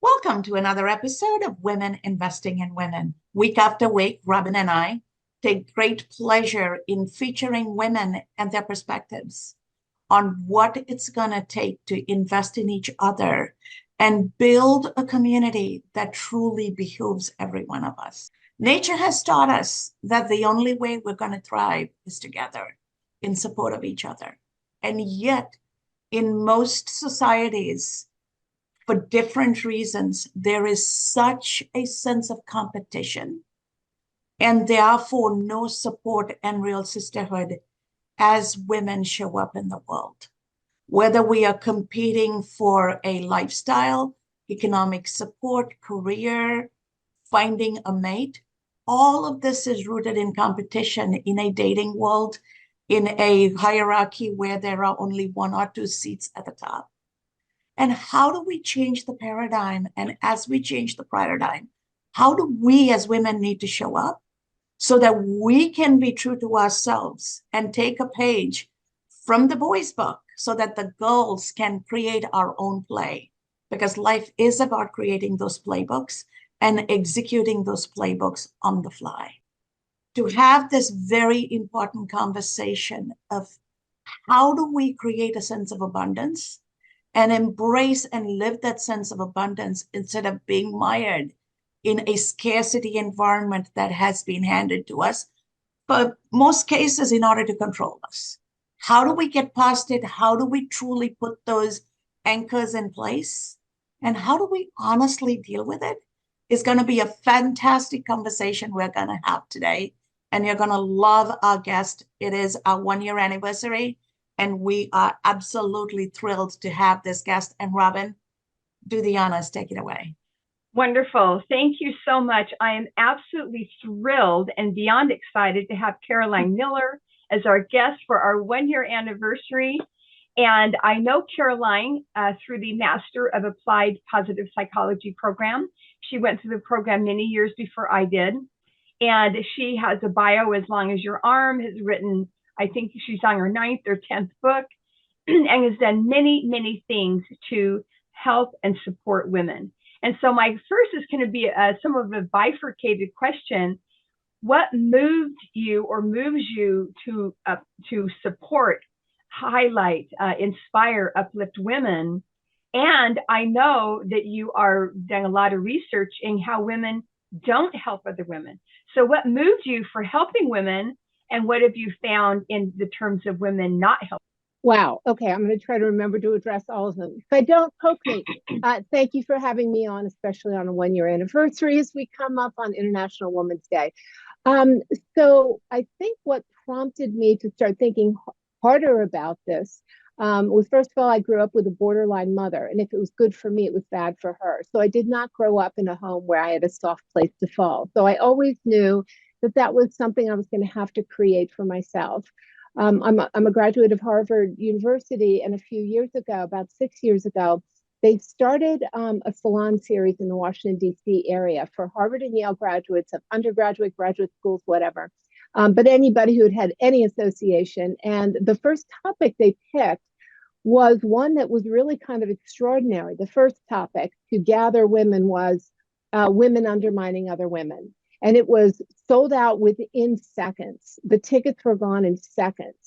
Welcome to another episode of Women Investing in Women. Week after week, Robin and I take great pleasure in featuring women and their perspectives on what it's going to take to invest in each other and build a community that truly behooves every one of us. Nature has taught us that the only way we're going to thrive is together in support of each other. And yet, in most societies, for different reasons, there is such a sense of competition and therefore no support and real sisterhood as women show up in the world. Whether we are competing for a lifestyle, economic support, career, finding a mate, all of this is rooted in competition in a dating world, in a hierarchy where there are only one or two seats at the top. And how do we change the paradigm? And as we change the paradigm, how do we as women need to show up so that we can be true to ourselves and take a page from the boys' book so that the girls can create our own play? Because life is about creating those playbooks and executing those playbooks on the fly. To have this very important conversation of how do we create a sense of abundance and embrace and live that sense of abundance instead of being mired in a scarcity environment that has been handed to us, for most cases, in order to control us. How do we get past it? How do we truly put those anchors in place? And how do we honestly deal with it? It's going to be a fantastic conversation we're going to have today. And you're going to love our guest. It is our 1-year anniversary. And we are absolutely thrilled to have this guest. And Robin, do the honors, take it away. Wonderful. Thank you so much. I am absolutely thrilled and beyond excited to have Caroline Miller as our guest for our 1-year anniversary. And I know Caroline through the Master of Applied Positive Psychology program. She went through the program many years before I did. And she has a bio as long as your arm, has written, I think she's on her 9th or 10th book, and has done many, many things to help and support women. And so my first is going to be somewhat of a bifurcated question. What moved you or moves you to support, highlight, inspire, uplift women? And I know that you are doing a lot of research in how women don't help other women. So what moved you for helping women? And what have you found in the terms of women not helping? Wow. Okay. I'm going to try to remember to address all of them. If I don't, poke me. Thank you for having me on, especially on a 1-year anniversary as we come up on International Women's Day. So I think what prompted me to start thinking harder about this was, first of all, I grew up with a borderline mother. And if it was good for me, it was bad for her. So I did not grow up in a home where I had a soft place to fall. So I always knew that was something I was going to have to create for myself. I'm a graduate of Harvard University, and a few years ago, about 6 years ago, they started a salon series in the Washington, D.C. area for Harvard and Yale graduates of undergraduate, graduate schools, whatever, but anybody who had any association. And the first topic they picked was one that was really kind of extraordinary. The first topic to gather women was women undermining other women. And it was sold out within seconds. The tickets were gone in seconds.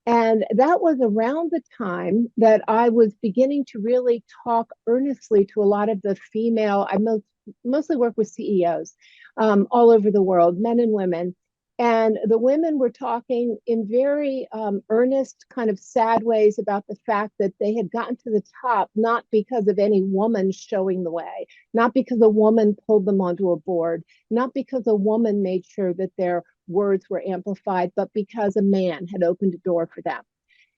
And that was around the time that I was beginning to really talk earnestly to a lot of the female, I mostly work with CEOs all over the world, men and women. And the women were talking in very earnest, kind of sad ways about the fact that they had gotten to the top, not because of any woman showing the way, not because a woman pulled them onto a board, not because a woman made sure that their words were amplified, but because a man had opened a door for them.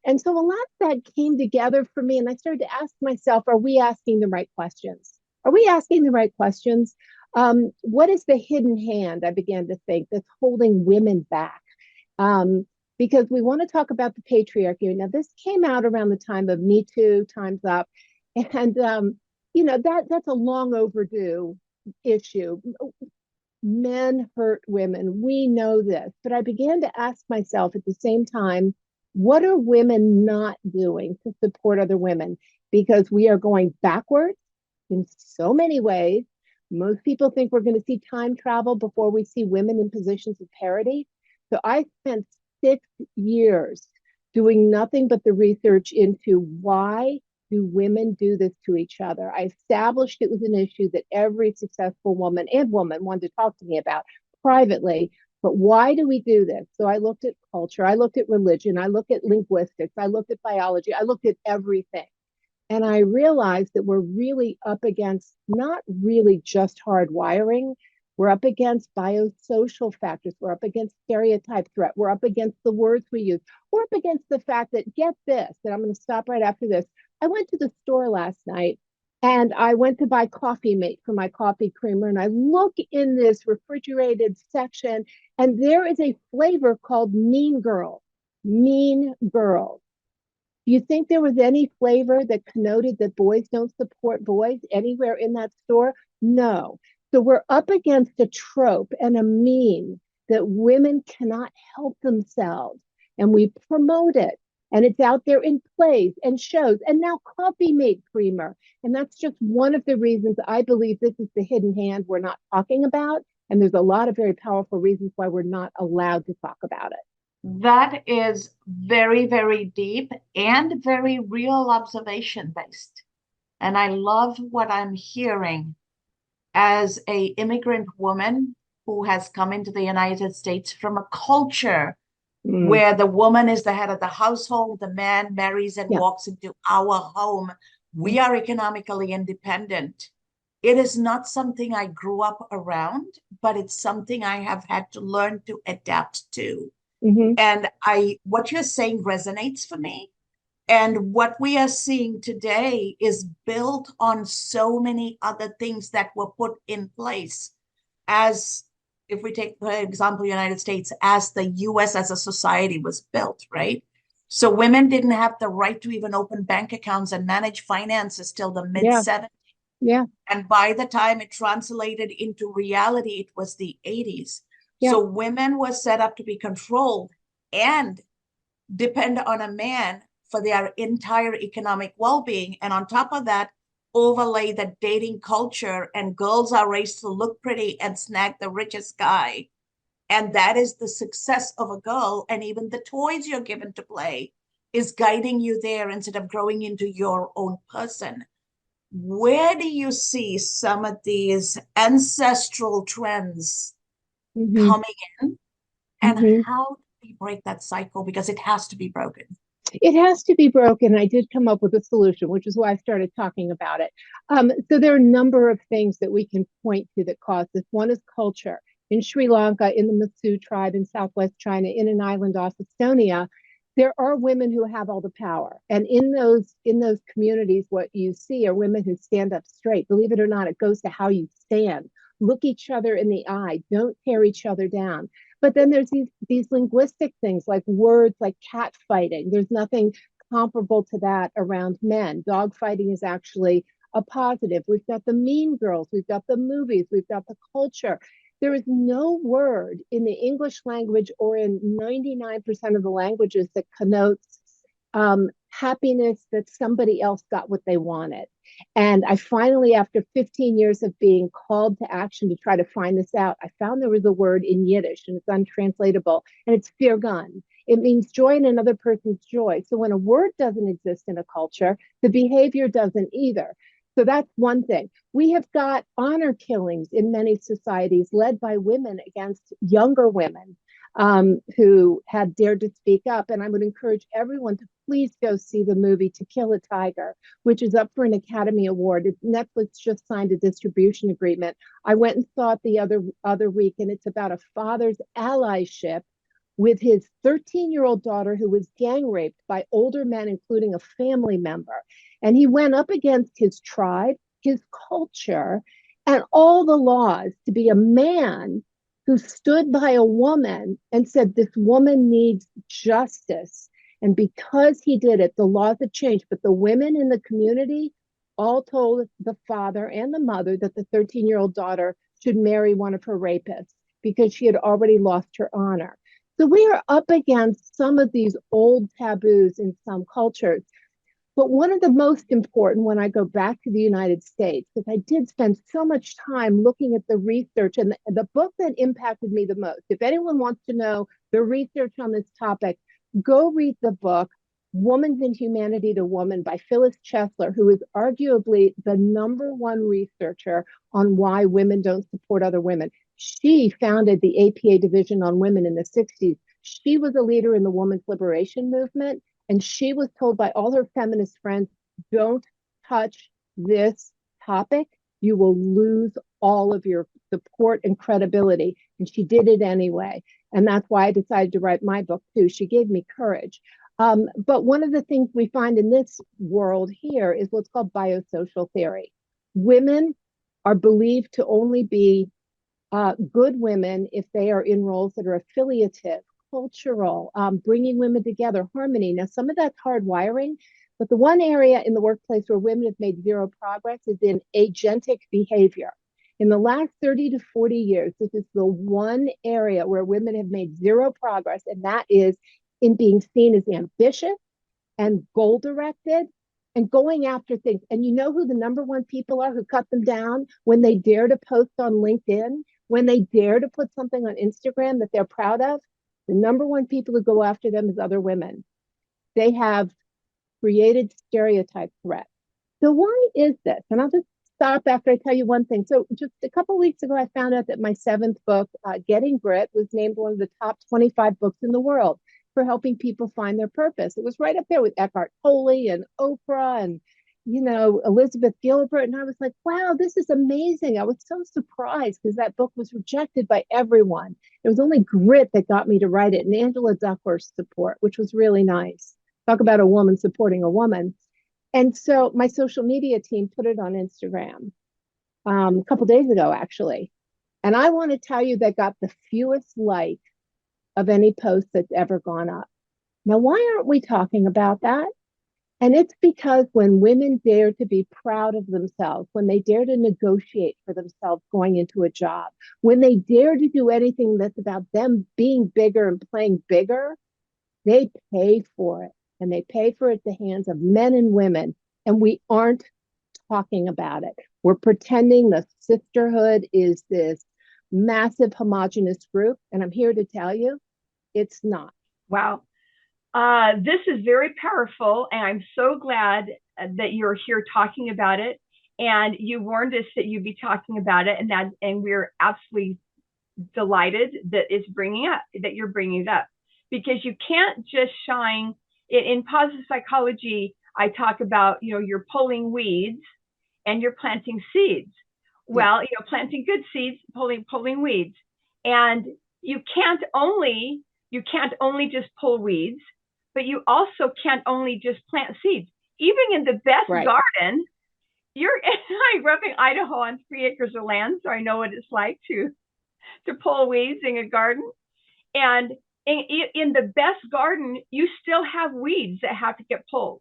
And so a lot of that came together for me. And I started to ask myself, are we asking the right questions? Are we asking the right questions? What is the hidden hand, I began to think, that's holding women back? Because we want to talk about the patriarchy. Now, this came out around the time of Me Too, Time's Up. And that's a long overdue issue. Men hurt women. We know this. But I began to ask myself at the same time, what are women not doing to support other women? Because we are going backwards in so many ways. Most people think we're going to see time travel before we see women in positions of parity. So I spent 6 years doing nothing but the research into why do women do this to each other. I established it was an issue that every successful woman and woman wanted to talk to me about privately. But why do we do this? So I looked at culture, I looked at religion, I looked at linguistics, I looked at biology, I looked at everything. And I realized that we're really up against not really just hard wiring. We're up against biosocial factors. We're up against stereotype threat. We're up against the words we use. We're up against the fact that, get this, and I'm going to stop right after this. I went to the store last night and I went to buy Coffee Mate for my coffee creamer. And I look in this refrigerated section and there is a flavor called Mean Girl. Mean Girl. Do you think there was any flavor that connoted that boys don't support boys anywhere in that store? No. So we're up against a trope and a meme that women cannot help themselves. And we promote it. And it's out there in plays and shows. And now Coffee Mate creamer. And that's just one of the reasons I believe this is the hidden hand we're not talking about. And there's a lot of very powerful reasons why we're not allowed to talk about it. That is very, very deep and very real observation based. And I love what I'm hearing as a immigrant woman who has come into the United States from a culture where the woman is the head of the household, the man marries and walks into our home. We are economically independent. It is not something I grew up around, but it's something I have had to learn to adapt to. And what you're saying resonates for me. And what we are seeing today is built on so many other things that were put in place as, if we take, for example, United States, as the US as a society was built, right? So women didn't have the right to even open bank accounts and manage finances till the mid-70s. Yeah. And by the time it translated into reality, it was the 80s. Yeah. So women were set up to be controlled and depend on a man for their entire economic well-being. And on top of that, overlay the dating culture, and girls are raised to look pretty and snag the richest guy. And that is the success of a girl. And even the toys you're given to play is guiding you there instead of growing into your own person. Where do you see some of these ancestral trends coming in? And how do we break that cycle? Because it has to be broken. It has to be broken. I did come up with a solution, which is why I started talking about it. So there are a number of things that we can point to that cause this. One is culture. In Sri Lanka, in the Masu tribe, in Southwest China, in an island off Estonia, there are women who have all the power. And in those communities, what you see are women who stand up straight. Believe it or not, it goes to how you stand. Look each other in the eye. Don't tear each other down. But then there's these linguistic things like words like cat fighting. There's nothing comparable to that around men. Dog fighting is actually a positive. We've got the mean girls. We've got the movies. We've got the culture. There is no word in the English language or in 99% of the languages that connotes happiness that somebody else got what they wanted. And I finally, after 15 years of being called to action to try to find this out, I found there was a word in Yiddish, and it's untranslatable, and it's firgun. It means joy in another person's joy. So when a word doesn't exist in a culture, the behavior doesn't either. So that's one thing. We have got honor killings in many societies led by women against younger women who had dared to speak up. And I would encourage everyone to please go see the movie To Kill a Tiger, which is up for an Academy Award. Netflix just signed a distribution agreement. I went and saw it the other week, and it's about a father's allyship with his 13-year-old daughter who was gang raped by older men, including a family member. And he went up against his tribe, his culture, and all the laws to be a man who stood by a woman and said, this woman needs justice. And because he did it, the laws have changed. But the women in the community all told the father and the mother that the 13-year-old daughter should marry one of her rapists because she had already lost her honor. So we are up against some of these old taboos in some cultures. But one of the most important when I go back to the United States, because I did spend so much time looking at the research and the book that impacted me the most. If anyone wants to know the research on this topic, go read the book, Woman's Inhumanity to Woman by Phyllis Chesler, who is arguably the #1 researcher on why women don't support other women. She founded the APA Division on Women in the 60s. She was a leader in the women's liberation movement. And she was told by all her feminist friends, don't touch this topic. You will lose all of your support and credibility. And she did it anyway. And that's why I decided to write my book too. She gave me courage. But one of the things we find in this world here is what's called biosocial theory. Women are believed to only be good women if they are in roles that are affiliative, cultural, bringing women together, harmony. Now, some of that's hard wiring, but the one area in the workplace where women have made zero progress is in agentic behavior. In the last 30 to 40 years, this is the one area where women have made zero progress, and that is in being seen as ambitious and goal-directed and going after things. And you know who the #1 people are who cut them down? When they dare to post on LinkedIn, when they dare to put something on Instagram that they're proud of, the #1 people who go after them is other women. They have created stereotype threats. So why is this? And I'll just stop after I tell you one thing. So just a couple of weeks ago, I found out that my 7th book, Getting Grit, was named one of the top 25 books in the world for helping people find their purpose. It was right up there with Eckhart Tolle and Oprah and, Elizabeth Gilbert. And I was like, wow, this is amazing. I was so surprised because that book was rejected by everyone. It was only grit that got me to write it, and Angela Duckworth's support, which was really nice. Talk about a woman supporting a woman. And so my social media team put it on Instagram a couple days ago, actually. And I want to tell you that got the fewest likes of any post that's ever gone up. Now, why aren't we talking about that? And it's because when women dare to be proud of themselves, when they dare to negotiate for themselves going into a job, when they dare to do anything that's about them being bigger and playing bigger, they pay for it. And they pay for it at the hands of men and women. And we aren't talking about it. We're pretending the sisterhood is this massive homogenous group. And I'm here to tell you, it's not. Wow. This is very powerful, and I'm so glad that you're here talking about it. And you warned us that you'd be talking about it, and we're absolutely delighted that you're bringing it up, because you can't just shine. In positive psychology, I talk about you're pulling weeds and you're planting seeds. Well, planting good seeds, pulling weeds, and you can't only just pull weeds, but you also can't only just plant seeds. Even in the best garden, I grew up in Idaho on 3 acres of land, so I know what it's like to pull weeds in a garden. And in the best garden, you still have weeds that have to get pulled.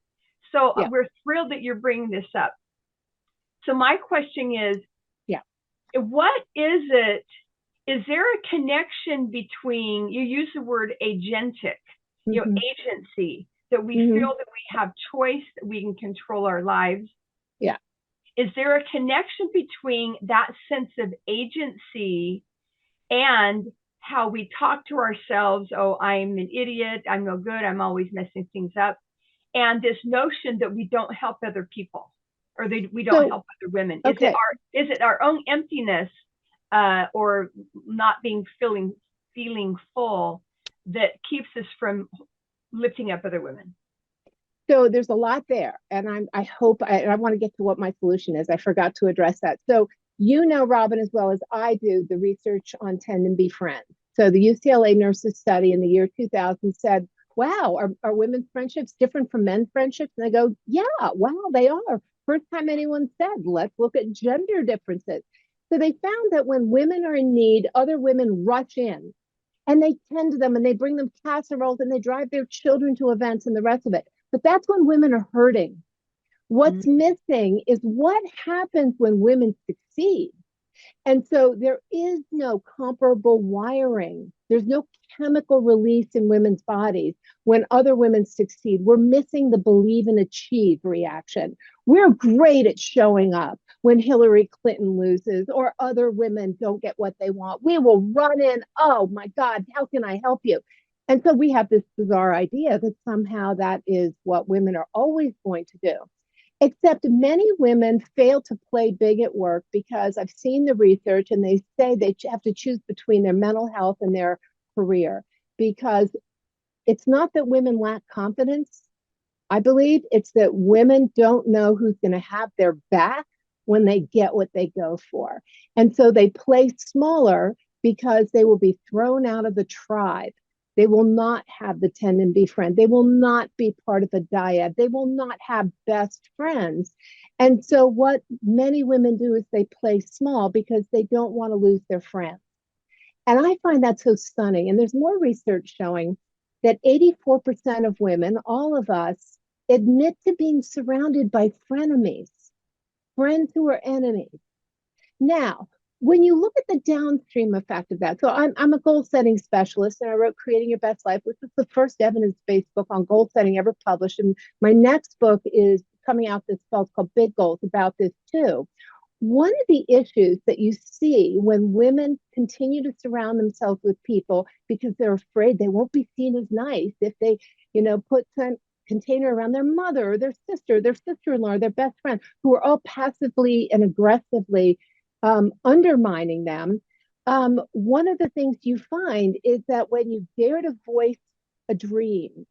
So we're thrilled that you're bringing this up. So my question is, what is it? Is there a connection between, you use the word agentic, agency, that we feel that we have choice, that we can control our lives? Yeah. Is there a connection between that sense of agency and how we talk to ourselves? Oh, I'm an idiot. I'm no good. I'm always messing things up. And this notion that we don't help other people, or we don't help other women. Is it our own emptiness or not feeling full that keeps us from lifting up other women? So there's a lot there, and I hope I want to get to what my solution is. I forgot to address that. So Robin, as well as I do, the research on Tend and Be Friends. So the UCLA nurses study in the year 2000 said, wow, are women's friendships different from men's friendships? And I go, yeah, wow, they are. First time anyone said, let's look at gender differences. So they found that when women are in need, other women rush in and they tend to them and they bring them casseroles and they drive their children to events and the rest of it. But that's when women are hurting. What's missing is what happens when women succeed. And so there is no comparable wiring. There's no chemical release in women's bodies when other women succeed. We're missing the believe and achieve reaction. We're great at showing up when Hillary Clinton loses or other women don't get what they want. We will run in, oh my God, how can I help you? And so we have this bizarre idea that somehow that is what women are always going to do. Except many women fail to play big at work because I've seen the research and they say they have to choose between their mental health and their career because it's not that women lack confidence. I believe it's that women don't know who's going to have their back when they get what they go for. And so they play smaller because they will be thrown out of the tribe. They will not have the tend and befriend. They will not be part of a dyad. They will not have best friends. And so what many women do is they play small because they don't want to lose their friends. And I find that so stunning. And there's more research showing that 84% of women, all of us, admit to being surrounded by frenemies, friends who are enemies. Now, when you look at the downstream effect of that, so I'm a goal setting specialist and I wrote Creating Your Best Life, which is the first evidence-based book on goal setting ever published. And my next book is coming out this fall. It's called Big Goals, about this too. One of the issues that you see when women continue to surround themselves with people because they're afraid they won't be seen as nice if they, put some container around their mother or their sister-in-law, their best friend, who are all passively and aggressively undermining them. One of the things you find is that when you dare to voice a dream,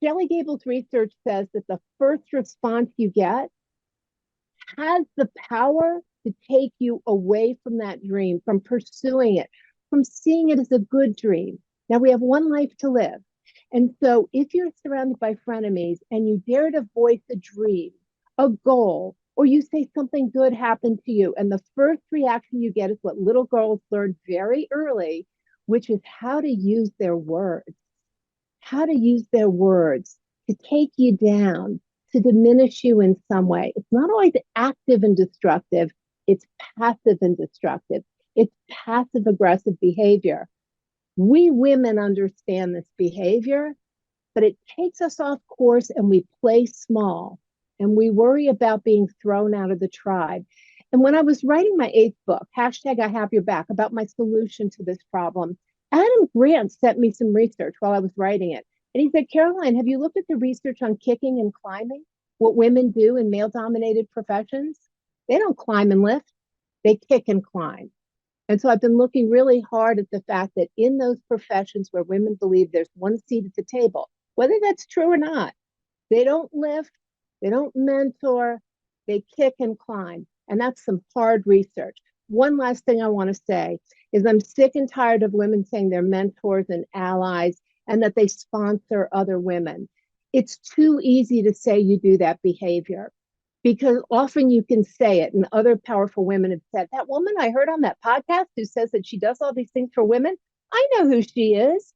Shelley Gable's research says that the first response you get has the power to take you away from that dream, from pursuing it, from seeing it as a good dream. Now we have one life to live. And so if you're surrounded by frenemies and you dare to voice a dream, a goal, or you say something good happened to you, and the first reaction you get is what little girls learn very early, which is how to use their words, to take you down, to diminish you in some way. It's not always active and destructive. It's passive and destructive. It's passive aggressive behavior. We women understand this behavior, but it takes us off course and we play small and we worry about being thrown out of the tribe. And when I was writing my 8th book, hashtag I have your back, about my solution to this problem, Adam Grant sent me some research while I was writing it. And he said, Caroline, have you looked at the research on kicking and climbing? What women do in male-dominated professions? They don't climb and lift. They kick and climb. And so I've been looking really hard at the fact that in those professions where women believe there's one seat at the table, whether that's true or not, they don't lift, they don't mentor, they kick and climb. And that's some hard research. One last thing I want to say is I'm sick and tired of women saying they're mentors and allies and that they sponsor other women. It's too easy to say you do that behavior because often you can say it, and other powerful women have said, that woman I heard on that podcast who says that she does all these things for women, I know who she is.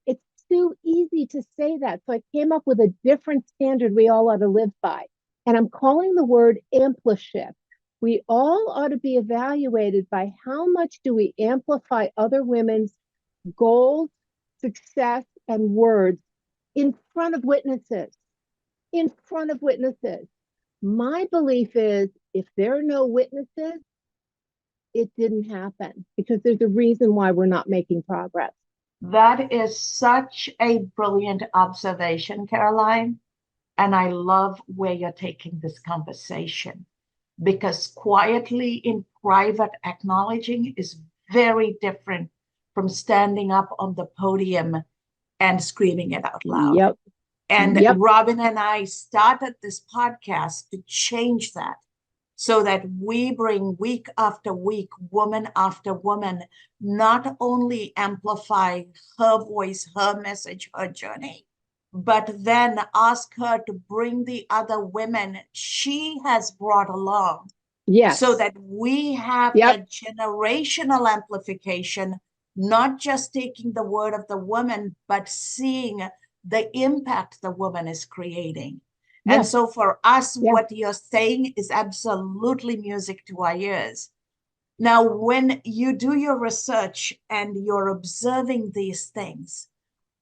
It's too easy to say that. So I came up with a different standard we all ought to live by. And I'm calling the word ampliship. We all ought to be evaluated by how much do we amplify other women's goals, success, and words in front of witnesses. My belief is if there are no witnesses, it didn't happen because there's a reason why we're not making progress. That is such a brilliant observation, Caroline. And I love where you're taking this conversation because quietly in private acknowledging is very different from standing up on the podium and screaming it out loud. Yep. And Robin and I started this podcast to change that so that we bring week after week, woman after woman, not only amplify her voice, her message, her journey, but then ask her to bring the other women she has brought along. Yes. So that we have that generational amplification, not just taking the word of the woman, but seeing the impact the woman is creating. And Yeah. so for us, Yeah. what you're saying is absolutely music to our ears. Now, when you do your research and you're observing these things,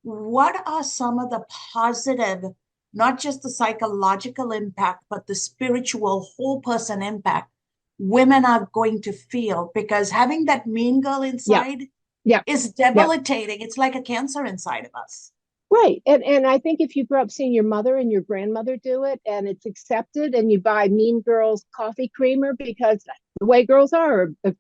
what are some of the positive, not just the psychological impact, but the spiritual whole person impact women are going to feel? Because having that mean girl Yeah. inside Yeah. is Yeah. debilitating. It's like a cancer inside of us. Right. And I think if you grew up seeing your mother and your grandmother do it and it's accepted and you buy Mean Girls coffee creamer because that's the way girls are, or if,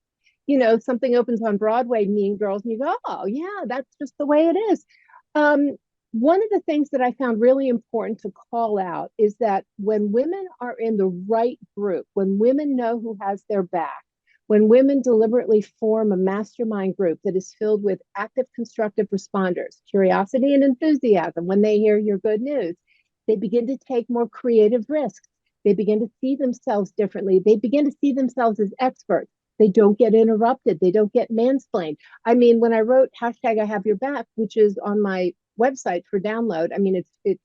something opens on Broadway, Mean Girls, and you go, oh, yeah, that's just the way it is. Um, One of the things that I found really important to call out is that when women are in the right group, when women know who has their back, when women deliberately form a mastermind group that is filled with active, constructive responders, curiosity and enthusiasm, when they hear your good news, they begin to take more creative risks. They begin to see themselves differently. They begin to see themselves as experts. They don't get interrupted. They don't get mansplained. I mean, when I wrote hashtag I have your back, which is on my website for download, I mean, it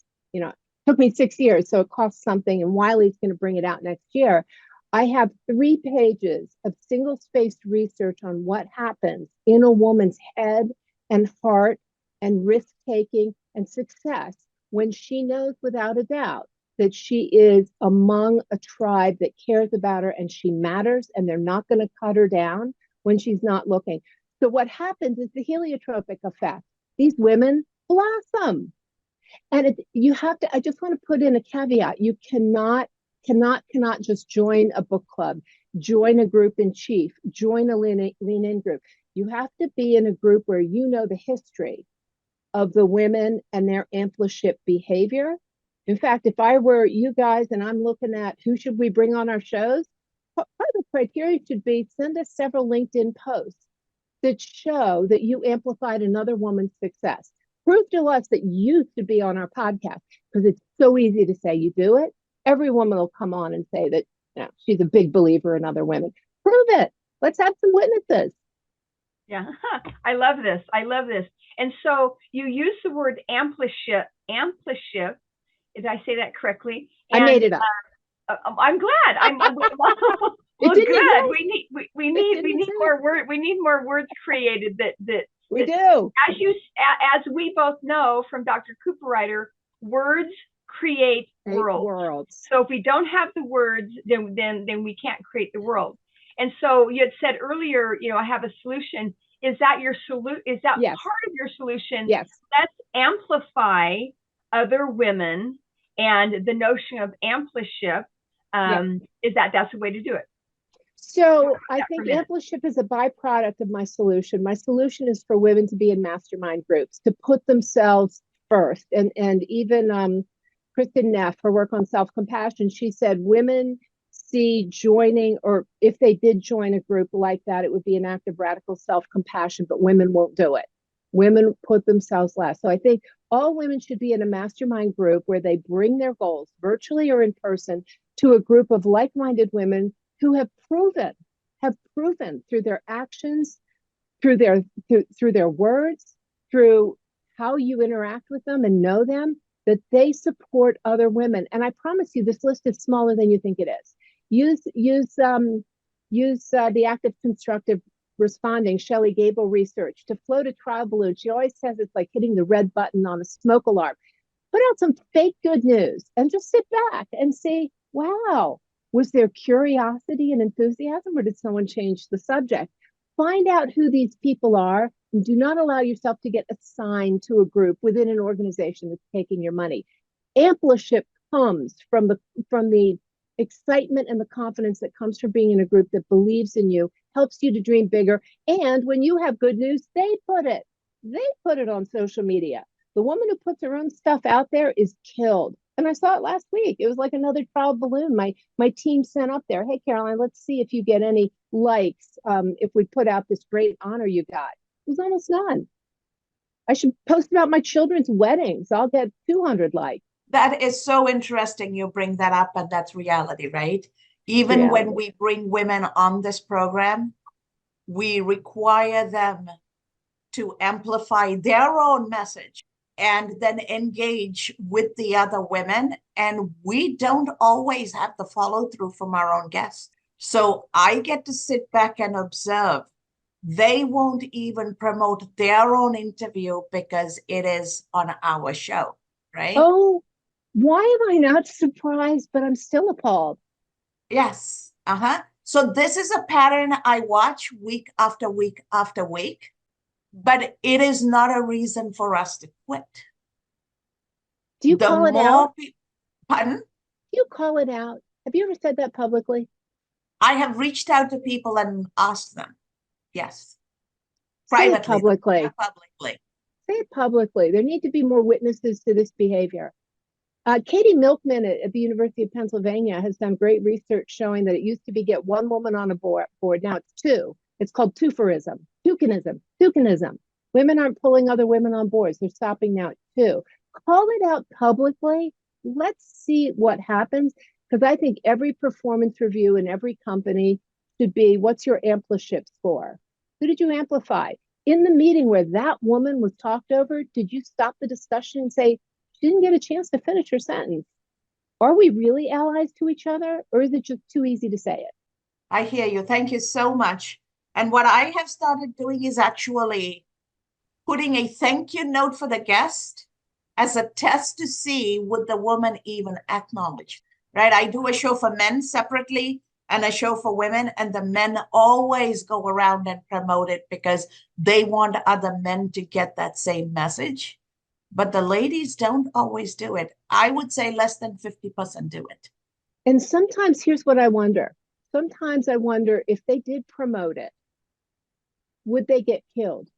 took me 6 years, so it costs something, and Wiley's going to bring it out next year. I have 3 pages of single spaced research on what happens in a woman's head and heart and risk taking and success when she knows without a doubt that she is among a tribe that cares about her and she matters and they're not going to cut her down when she's not looking. So what happens is the heliotropic effect. These women blossom. And you have to, I just want to put in a caveat. You cannot just join a book club, join a group in chief, join a lean in group. You have to be in a group where you know the history of the women and their Ampliship behavior. In fact, if I were you guys and I'm looking at who should we bring on our shows, part of the criteria should be send us several LinkedIn posts that show that you amplified another woman's success. Prove to us that you should be on our podcast, because it's so easy to say you do it. Every woman will come on and say that she's a big believer in other women. Prove it. Let's have some witnesses. Yeah, I love this. I love this. And so you use the word ampliship. Ampliship. Did I say that correctly? And I made it up. I'm glad. Well, good. We need more words. We need more words created that we do. As we both know from Dr. Cooper Ryder, words create worlds. So if we don't have the words, then we can't create the world. And so you had said earlier, I have a solution. Is that your solution? Is that yes. part of your solution? Yes. Let's amplify other women, and the notion of ampliship is that's the way to do it. So I think ampliship is a byproduct of my solution. My solution is for women to be in mastermind groups, to put themselves first. And even Kristen Neff, her work on self-compassion, she said women see joining, or if they did join a group like that, it would be an act of radical self-compassion, but women won't do it. Women put themselves last. So I think all women should be in a mastermind group where they bring their goals, virtually or in person, to a group of like-minded women who have proven through their actions, through their words, through how you interact with them and know them, that they support other women. And I promise you, this list is smaller than you think it is. Use the active constructive responding Shelley Gable research to float a trial balloon. She always says it's like hitting the red button on a smoke alarm. Put out some fake good news and just sit back and say, wow, was there curiosity and enthusiasm, or did someone change the subject? Find out who these people are, and do not allow yourself to get assigned to a group within an organization that's taking your money. Ampliship comes from the excitement and the confidence that comes from being in a group that believes in you, helps you to dream bigger. And when you have good news, they put it on social media. The woman who puts her own stuff out there is killed. And I saw it last week. It was like another trial balloon. My team sent up there, hey, Caroline, let's see if you get any likes if we put out this great honor you got. It was almost none. I should post about my children's weddings. I'll get 200 likes. That is so interesting you bring that up, and that's reality, right? Even when we bring women on this program, we require them to amplify their own message and then engage with the other women. And we don't always have the follow through from our own guests. So I get to sit back and observe. They won't even promote their own interview because it is on our show, right? Oh, why am I not surprised, but I'm still appalled? Yes. Uh-huh. So this is a pattern I watch week after week after week, but it is not a reason for us to quit. Do you The call it more out? pardon? Do you call it out? Have you ever said that publicly? I have reached out to people and asked them. Yes. Say it Privately, publicly. not publicly. Say it publicly. There need to be more witnesses to this behavior. Katie Milkman at the University of Pennsylvania has done great research showing that it used to be get one woman on a board. Now it's two. It's called twoforism, toucanism. Women aren't pulling other women on boards. They're stopping now at two. Call it out publicly. Let's see what happens. Because I think every performance review in every company should be, what's your Ampliship score? Who did you amplify? In the meeting where that woman was talked over, did you stop the discussion and say, didn't get a chance to finish her sentence? Are we really allies to each other, or is it just too easy to say it? I hear you. Thank you so much. And what I have started doing is actually putting a thank you note for the guest as a test to see would the woman even acknowledge, right? I do a show for men separately and a show for women, and the men always go around and promote it because they want other men to get that same message. But the ladies don't always do it. I would say less than 50% do it. And sometimes here's what I wonder. Sometimes I wonder if they did promote it, would they get killed?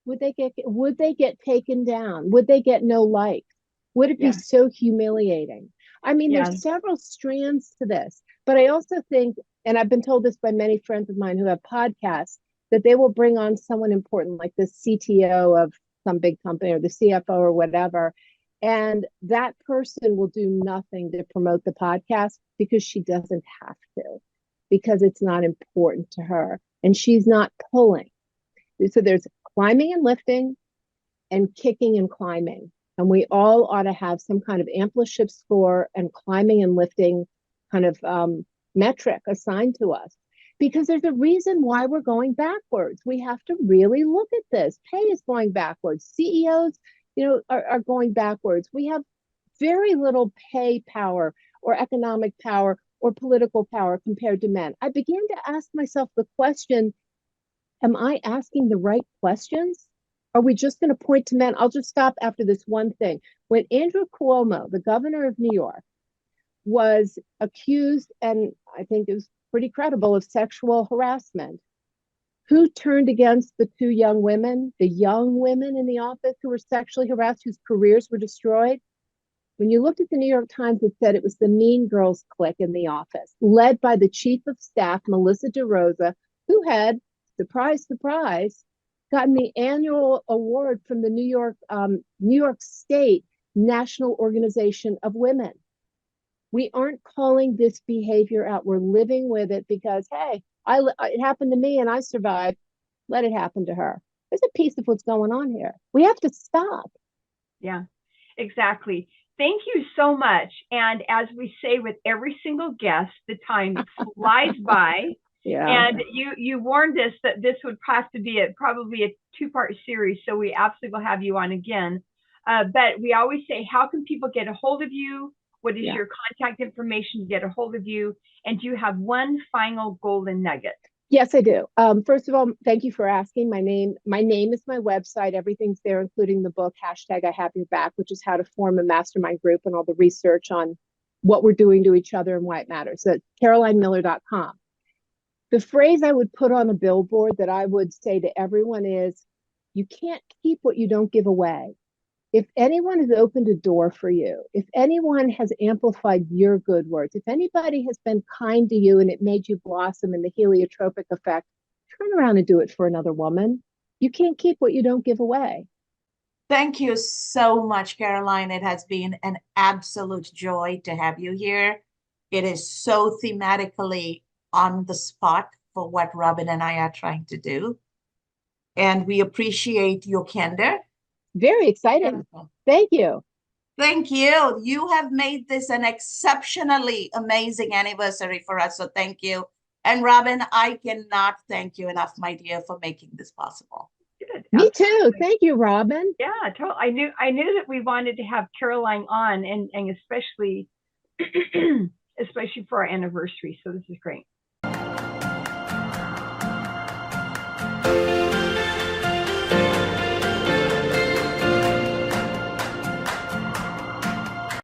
Would they get taken down? Would they get no likes? Would it be so humiliating? I mean, there's several strands to this, but I also think, and I've been told this by many friends of mine who have podcasts, that they will bring on someone important like the CTO of some big company or the CFO or whatever. And that person will do nothing to promote the podcast because she doesn't have to, because it's not important to her and she's not pulling. So there's climbing and lifting and kicking and climbing. And we all ought to have some kind of Ampliship score and climbing and lifting kind of metric assigned to us. Because there's a reason why we're going backwards. We have to really look at this. Pay is going backwards. CEOs, are going backwards. We have very little pay power or economic power or political power compared to men. I began to ask myself the question, am I asking the right questions? Are we just going to point to men? I'll just stop after this one thing. When Andrew Cuomo, the governor of New York, was accused, and I think it was pretty credible, of sexual harassment, who turned against the two young women in the office who were sexually harassed, whose careers were destroyed? When you looked at the New York Times, it said it was the Mean Girls clique in the office, led by the chief of staff, Melissa DeRosa, who had, surprise, surprise, gotten the annual award from the New York State National Organization of Women. We aren't calling this behavior out. We're living with it because, hey, it happened to me and I survived. Let it happen to her. There's a piece of what's going on here. We have to stop. Yeah, exactly. Thank you so much. And as we say with every single guest, the time flies by. Yeah. And you warned us that this would have to be probably a two-part series, so we absolutely will have you on again. But we always say, how can people get a hold of you? What is your contact information to get a hold of you? And do you have one final golden nugget? Yes, I do. First of all, thank you for asking. My name is my website. Everything's there, including the book, #I Have Your Back, which is how to form a mastermind group and all the research on what we're doing to each other and why it matters. So CarolineMiller.com. The phrase I would put on a billboard that I would say to everyone is, you can't keep what you don't give away. If anyone has opened a door for you, if anyone has amplified your good words, if anybody has been kind to you and it made you blossom in the heliotropic effect, turn around and do it for another woman. You can't keep what you don't give away. Thank you so much, Caroline. It has been an absolute joy to have you here. It is so thematically on the spot for what Robin and I are trying to do. And we appreciate your candor Very exciting. Beautiful. Thank you. Thank you. You have made this an exceptionally amazing anniversary for us. So thank you. And Robin, I cannot thank you enough, my dear, for making this possible. Good. Me Absolutely. too. Thank you, Robin. Yeah, totally. I knew that we wanted to have Caroline on, and especially especially for our anniversary. So this is great.